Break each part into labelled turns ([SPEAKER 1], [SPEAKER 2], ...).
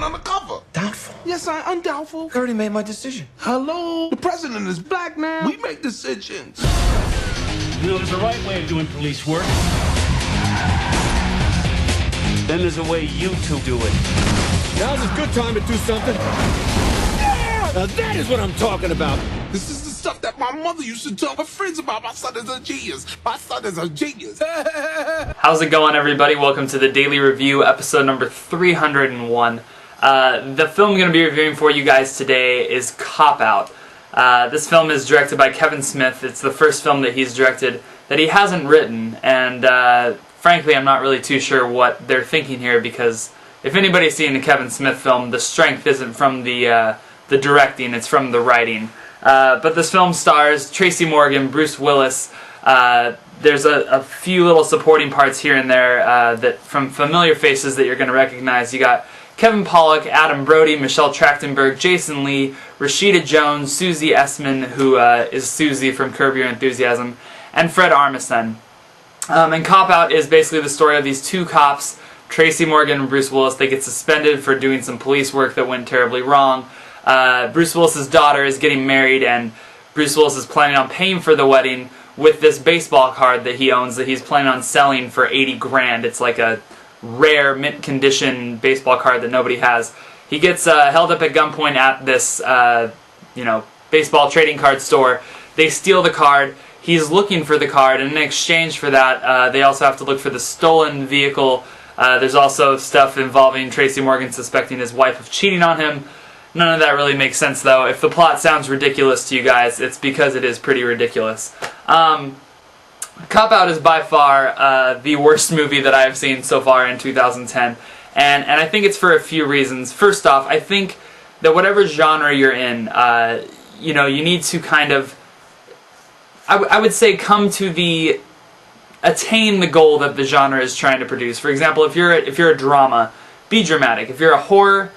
[SPEAKER 1] one on the cover.
[SPEAKER 2] Doubtful?
[SPEAKER 1] Yes, I'm doubtful.
[SPEAKER 2] I already made my decision.
[SPEAKER 1] Hello? The president is black now. We make decisions.
[SPEAKER 3] You know, there's a right way of doing police work. Then there's a way you two do it.
[SPEAKER 4] Now's a good time to do something. Yeah! Now that is what I'm talking about.
[SPEAKER 1] This is the stuff that my mother used to tell her friends about. My son is a genius. My son is a genius.
[SPEAKER 5] How's it going, everybody? Welcome to the Daily Review, episode number 301. The film I'm going to be reviewing for you guys today is Cop Out. This film is directed by Kevin Smith. It's the first film that he's directed that he hasn't written, and frankly, I'm not really too sure what they're thinking here, because if anybody's seen a Kevin Smith film, the strength isn't from the directing, it's from the writing. But this film stars Tracy Morgan, Bruce Willis. There's a few little supporting parts here and there that from familiar faces that you're going to recognize. You got Kevin Pollak, Adam Brody, Michelle Trachtenberg, Jason Lee, Rashida Jones, Susie Essman, who is Susie from Curb Your Enthusiasm, and Fred Armisen. And Cop Out is basically the story of these two cops, Tracy Morgan and Bruce Willis. They get suspended for doing some police work that went terribly wrong. Bruce Willis's daughter is getting married, and Bruce Willis is planning on paying for the wedding with this baseball card that he owns that he's planning on selling for 80 grand. It's like a rare mint condition baseball card that nobody has. He gets held up at gunpoint at this baseball trading card store. They steal the card. He's looking for the card, and in exchange for that, they also have to look for the stolen vehicle. There's also stuff involving Tracy Morgan suspecting his wife of cheating on him. None of that really makes sense, though. If the plot sounds ridiculous to you guys, it's because it is pretty ridiculous. Cop Out is by far the worst movie that I have seen so far in 2010, and I think it's for a few reasons. First off, I think that whatever genre you're in, you need to kind of, I would say, attain the goal that the genre is trying to produce. For example, if you're a drama, be dramatic. If you're a horror,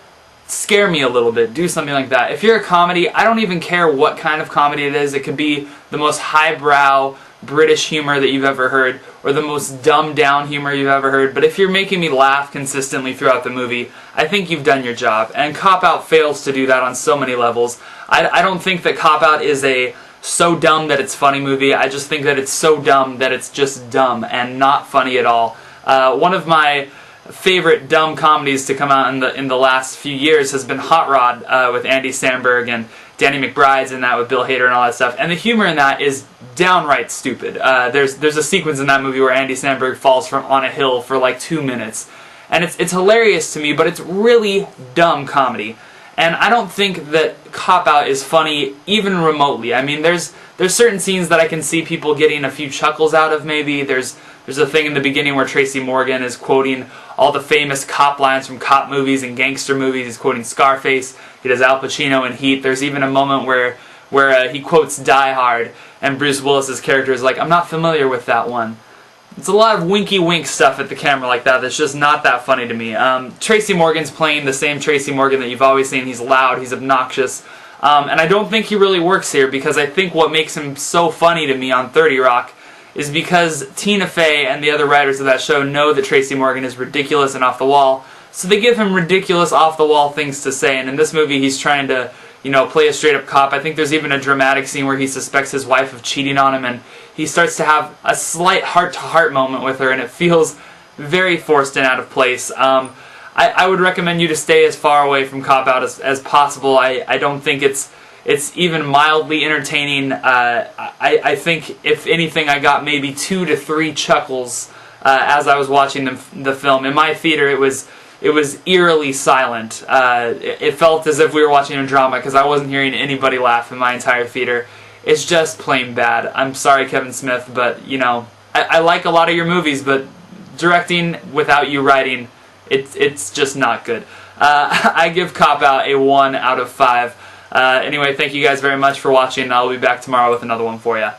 [SPEAKER 5] scare me a little bit, do something like that. If you're a comedy, I don't even care what kind of comedy it is. It could be the most highbrow British humor that you've ever heard, or the most dumbed down humor you've ever heard, but if you're making me laugh consistently throughout the movie, I think you've done your job. And Cop Out fails to do that on so many levels. I don't think that Cop Out is a so dumb that it's funny movie. I just think that it's so dumb that it's just dumb and not funny at all. One of my favorite dumb comedies to come out in the last few years has been Hot Rod with Andy Samberg and Danny McBride's in that with Bill Hader and all that stuff. And the humor in that is downright stupid. There's a sequence in that movie where Andy Samberg falls on a hill for like 2 minutes. And it's hilarious to me, but it's really dumb comedy. And I don't think that Cop Out is funny even remotely. I mean, there's certain scenes that I can see people getting a few chuckles out of maybe. There's a thing in the beginning where Tracy Morgan is quoting all the famous cop lines from cop movies and gangster movies. He's quoting Scarface. He does Al Pacino in Heat. There's even a moment where he quotes Die Hard, and Bruce Willis's character is like, I'm not familiar with that one. It's a lot of winky wink stuff at the camera like that that's just not that funny to me. Tracy Morgan's playing the same Tracy Morgan that you've always seen. He's loud, he's obnoxious, and I don't think he really works here, because I think what makes him so funny to me on 30 Rock is because Tina Fey and the other writers of that show know that Tracy Morgan is ridiculous and off the wall, so they give him ridiculous off the wall things to say, and in this movie he's trying to play a straight up cop. I think there's even a dramatic scene where he suspects his wife of cheating on him, and he starts to have a slight heart-to-heart moment with her, and it feels very forced and out of place. I would recommend you to stay as far away from Cop Out as possible. I don't think it's even mildly entertaining. I think, if anything, I got maybe 2 to 3 chuckles as I was watching the film. In my theater, it was eerily silent. It felt as if we were watching a drama, because I wasn't hearing anybody laugh in my entire theater. It's just plain bad. I'm sorry, Kevin Smith, but, I like a lot of your movies, but directing without you writing, it's just not good. I give Cop Out a 1 out of 5. Anyway, thank you guys very much for watching. I'll be back tomorrow with another one for you.